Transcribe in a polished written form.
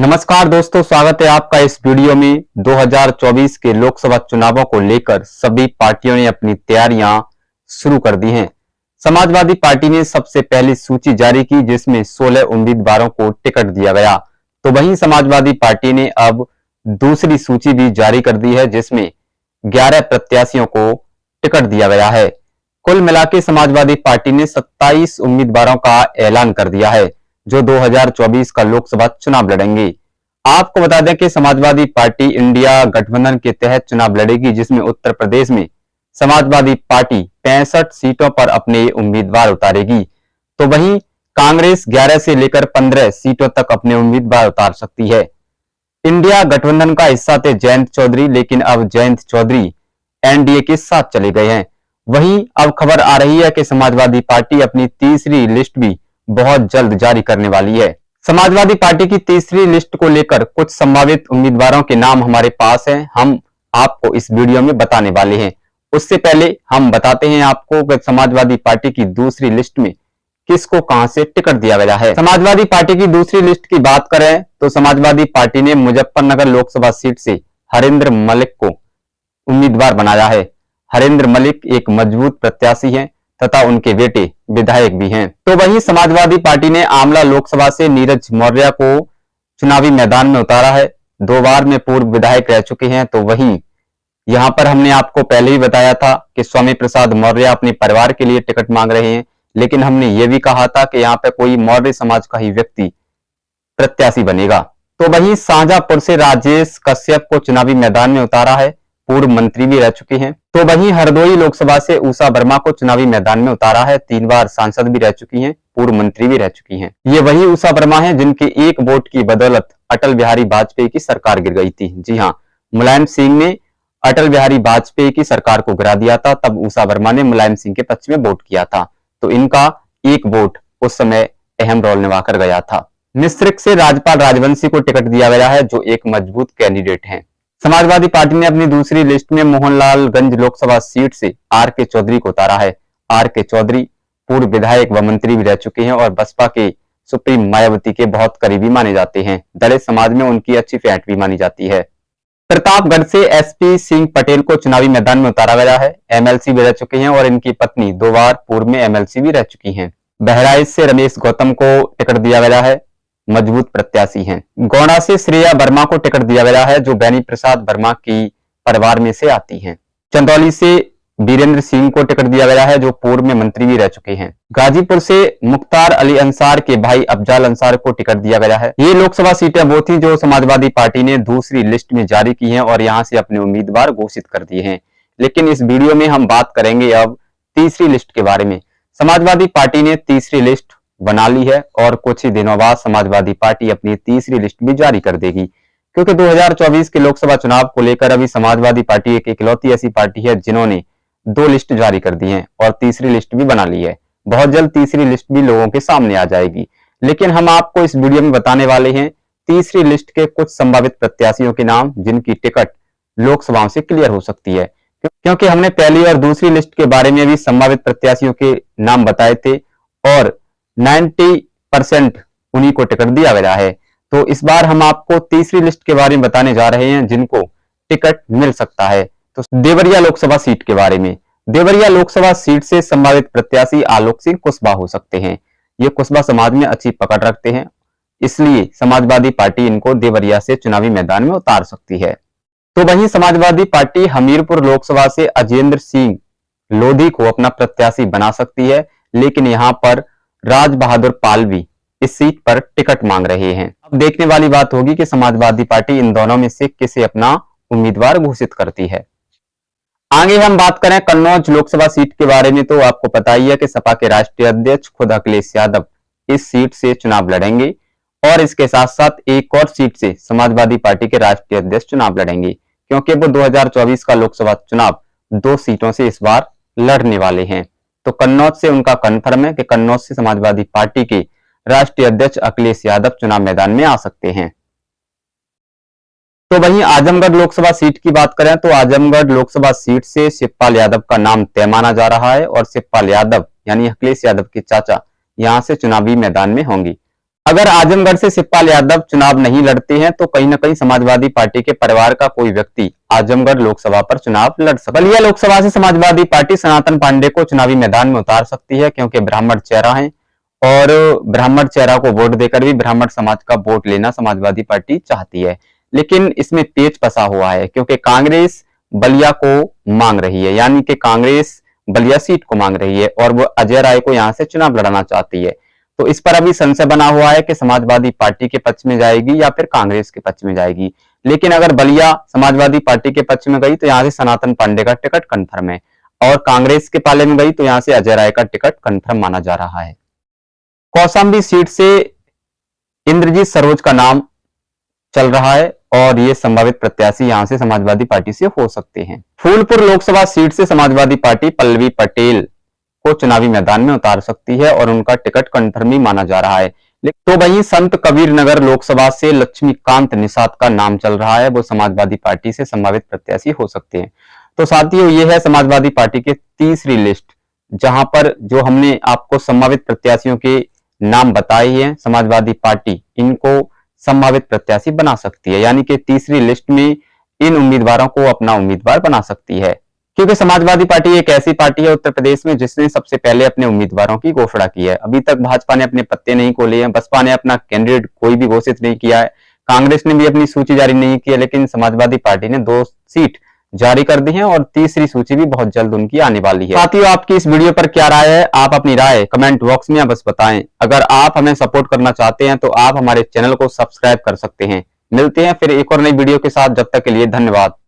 नमस्कार दोस्तों, स्वागत है आपका इस वीडियो में। 2024 के लोकसभा चुनावों को लेकर सभी पार्टियों ने अपनी तैयारियां शुरू कर दी हैं। समाजवादी पार्टी ने सबसे पहली सूची जारी की, जिसमें 16 उम्मीदवारों को टिकट दिया गया। तो वहीं समाजवादी पार्टी ने अब दूसरी सूची भी जारी कर दी है, जिसमें 11 प्रत्याशियों को टिकट दिया गया है। कुल मिलाकर समाजवादी पार्टी ने 27 उम्मीदवारों का ऐलान कर दिया है, जो 2024 का लोकसभा चुनाव लड़ेंगे। आपको बता दें कि समाजवादी पार्टी इंडिया गठबंधन के तहत चुनाव लड़ेगी, जिसमें उत्तर प्रदेश में समाजवादी पार्टी 65 सीटों पर अपने उम्मीदवार उतारेगी। तो वहीं कांग्रेस 11 से लेकर 15 सीटों तक अपने उम्मीदवार उतार सकती है। इंडिया गठबंधन का हिस्सा थे जयंत चौधरी, लेकिन अब जयंत चौधरी एनडीए के साथ चले गए हैं। वहीं अब खबर आ रही है कि समाजवादी पार्टी अपनी तीसरी लिस्ट भी बहुत जल्द जारी करने वाली है। समाजवादी पार्टी की तीसरी लिस्ट को लेकर कुछ संभावित उम्मीदवारों के नाम हमारे पास हैं, हम आपको इस वीडियो में बताने वाले हैं। उससे पहले हम बताते हैं आपको कि समाजवादी पार्टी की दूसरी लिस्ट में किसको कहां से टिकट दिया गया है। समाजवादी पार्टी की दूसरी लिस्ट की बात करें तो समाजवादी पार्टी ने मुजफ्फरनगर लोकसभा सीट से हरेंद्र मलिक को उम्मीदवार बनाया है। हरेंद्र मलिक एक मजबूत प्रत्याशी हैं तथा उनके बेटे विधायक भी हैं। तो वहीं समाजवादी पार्टी ने आमला लोकसभा से नीरज मौर्य को चुनावी मैदान में उतारा है। 2 बार में पूर्व विधायक रह चुके हैं। तो वहीं यहां पर हमने आपको पहले ही बताया था कि स्वामी प्रसाद मौर्य अपने परिवार के लिए टिकट मांग रहे हैं, लेकिन हमने ये भी कहा था कि यहाँ पे कोई मौर्य समाज का ही व्यक्ति प्रत्याशी बनेगा। तो वहीं शाहजहांपुर से राजेश कश्यप को चुनावी मैदान में उतारा है, पूर्व मंत्री भी रह चुके हैं। तो वहीं हरदोई लोकसभा से उषा वर्मा को चुनावी मैदान में उतारा है, 3 बार सांसद भी रह चुकी हैं, पूर्व मंत्री भी रह चुकी हैं। ये वही उषा वर्मा है जिनके एक वोट की बदौलत अटल बिहारी वाजपेयी की सरकार गिर गई थी। जी हाँ, मुलायम सिंह ने अटल बिहारी वाजपेयी की सरकार को गिरा दिया था, तब उषा वर्मा ने मुलायम सिंह के पक्ष में वोट किया था। तो इनका एक वोट उस समय अहम रोल निभाकर गया था। मिश्रिक से राजपाल राजवंशी को टिकट दिया गया है, जो एक मजबूत कैंडिडेट हैं। समाजवादी पार्टी ने अपनी दूसरी लिस्ट में मोहनलालगंज लोकसभा सीट से आर के चौधरी को उतारा है। आर के चौधरी पूर्व विधायक व मंत्री भी रह चुके हैं और बसपा के सुप्रीम मायावती के बहुत करीबी माने जाते हैं। दलित समाज में उनकी अच्छी फैट भी मानी जाती है। प्रतापगढ़ से एसपी सिंह पटेल को चुनावी मैदान में उतारा गया है। एमएलसी भी रह चुके हैं और इनकी पत्नी 2 बार पूर्व में एमएलसी भी रह चुकी हैं। बहराइच से रमेश गौतम को टिकट दिया गया है, मजबूत प्रत्याशी हैं। गोंडा से श्रेया वर्मा को टिकट दिया गया है, जो बेनी प्रसाद वर्मा की परिवार में से आती हैं। चंदौली से वीरेंद्र सिंह को टिकट दिया गया है, जो पूर्व में मंत्री भी रह चुके हैं। गाजीपुर से मुख्तार अली अंसार के भाई अफजाल अंसार को टिकट दिया गया है। ये लोकसभा सीटें वो थी जो समाजवादी पार्टी ने दूसरी लिस्ट में जारी की हैं और यहां से अपने उम्मीदवार घोषित कर दिए हैं। लेकिन इस वीडियो में हम बात करेंगे अब तीसरी लिस्ट के बारे में। समाजवादी पार्टी ने तीसरी लिस्ट बना ली है और कुछ ही दिनों बाद समाजवादी पार्टी अपनी तीसरी लिस्ट भी जारी कर देगी, क्योंकि 2024 के लोकसभा चुनाव को लेकर अभी समाजवादी पार्टी एक इकलौती ऐसी पार्टी है जिन्होंने 2 लिस्ट जारी कर दी हैं और तीसरी लिस्ट भी बना ली है। बहुत जल्द तीसरी लिस्ट भी लोगों के सामने आ जाएगी। लेकिन हम आपको इस वीडियो में बताने वाले हैं तीसरी लिस्ट के कुछ संभावित प्रत्याशियों के नाम, जिनकी टिकट लोकसभाओं से क्लियर हो सकती है, क्योंकि हमने पहली और दूसरी लिस्ट के बारे में भी संभावित प्रत्याशियों के नाम बताए थे और 90% उन्हीं को टिकट दिया गया है। तो इस बार हम आपको तीसरी लिस्ट के बारे में बताने जा रहे हैं जिनको टिकट मिल सकता है। तो देवरिया लोकसभा सीट के बारे में। देवरिया लोकसभा सीट से संभावित प्रत्याशी आलोक सिंह कुशवाहा हो सकते हैं। ये कुशवाहा समाज में अच्छी पकड़ रखते हैं, इसलिए समाजवादी पार्टी इनको देवरिया से चुनावी मैदान में उतार सकती है। तो वहीं समाजवादी पार्टी हमीरपुर लोकसभा से अजेंद्र सिंह लोधी को अपना प्रत्याशी बना सकती है, लेकिन यहाँ पर राज बहादुर पाल भी इस सीट पर टिकट मांग रहे हैं। अब देखने वाली बात होगी कि समाजवादी पार्टी इन दोनों में से किसे अपना उम्मीदवार घोषित करती है। आगे हम बात करें कन्नौज लोकसभा सीट के बारे में, तो आपको पता ही है कि सपा के राष्ट्रीय अध्यक्ष खुद अखिलेश यादव इस सीट से चुनाव लड़ेंगे और इसके साथ साथ एक और सीट से समाजवादी पार्टी के राष्ट्रीय अध्यक्ष चुनाव लड़ेंगे, क्योंकि वो 2024 का लोकसभा चुनाव 2 सीटों से इस बार लड़ने वाले हैं। तो कन्नौज से उनका कन्फर्म है कि कन्नौज से समाजवादी पार्टी के राष्ट्रीय अध्यक्ष अखिलेश यादव चुनाव मैदान में आ सकते हैं। तो वहीं आजमगढ़ लोकसभा सीट की बात करें तो आजमगढ़ लोकसभा सीट से शिवपाल यादव का नाम तय माना जा रहा है और शिवपाल यादव यानी अखिलेश यादव के चाचा यहां से चुनावी मैदान में होंगी। अगर आजमगढ़ से शिवपाल यादव चुनाव नहीं लड़ते हैं तो कहीं ना कहीं समाजवादी पार्टी के परिवार का कोई व्यक्ति आजमगढ़ लोकसभा पर चुनाव लड़ सकता है। बलिया लोकसभा से समाजवादी पार्टी सनातन पांडे को चुनावी मैदान में उतार सकती है, क्योंकि ब्राह्मण चेहरा है और ब्राह्मण चेहरा को वोट देकर भी ब्राह्मण समाज का वोट लेना समाजवादी पार्टी चाहती है। लेकिन इसमें पेच फंसा हुआ है, क्योंकि कांग्रेस बलिया को मांग रही है, यानी कि कांग्रेस बलिया सीट को मांग रही है और वो अजय राय को यहां से चुनाव लड़ाना चाहती है। तो इस पर अभी संशय बना हुआ है कि समाजवादी पार्टी के पक्ष में जाएगी या फिर कांग्रेस के पक्ष में जाएगी। लेकिन अगर बलिया समाजवादी पार्टी के पक्ष में गई तो यहां से सनातन पांडे का टिकट कंफर्म है, और कांग्रेस के पाले में गई तो यहां से अजय राय का टिकट कंफर्म माना जा रहा है। कौशाम्बी सीट से इंद्रजीत सरोज का नाम चल रहा है और ये संभावित प्रत्याशी यहां से समाजवादी पार्टी से हो सकते हैं। फूलपुर लोकसभा सीट से समाजवादी पार्टी पल्लवी पटेल को चुनावी मैदान में उतार सकती है और उनका टिकट कंफर्म ही माना जा रहा है। तो वहीं संत कबीर नगर लोकसभा से लक्ष्मीकांत निषाद का नाम चल रहा है, वो समाजवादी पार्टी से संभावित प्रत्याशी हो सकते हैं। तो साथियों, ये है समाजवादी पार्टी की तीसरी लिस्ट, जहां पर जो हमने आपको संभावित प्रत्याशियों के नाम बताए हैं, समाजवादी पार्टी इनको संभावित प्रत्याशी बना सकती है, यानी कि तीसरी लिस्ट में इन उम्मीदवारों को अपना उम्मीदवार बना सकती है। क्योंकि समाजवादी पार्टी एक ऐसी पार्टी है उत्तर प्रदेश में जिसने सबसे पहले अपने उम्मीदवारों की घोषणा की है। अभी तक भाजपा ने अपने पत्ते नहीं खोले हैं, बसपा ने अपना कैंडिडेट कोई भी घोषित नहीं किया है, कांग्रेस ने भी अपनी सूची जारी नहीं की है, लेकिन समाजवादी पार्टी ने 2 सीट जारी कर दी है और तीसरी सूची भी बहुत जल्द उनकी आने वाली है। साथियों, आपकी इस वीडियो पर क्या राय है? आप अपनी राय कमेंट बॉक्स में बस बताएं। अगर आप हमें सपोर्ट करना चाहते हैं तो आप हमारे चैनल को सब्सक्राइब कर सकते हैं। मिलते हैं फिर एक और नई वीडियो के साथ, जब तक के लिए धन्यवाद।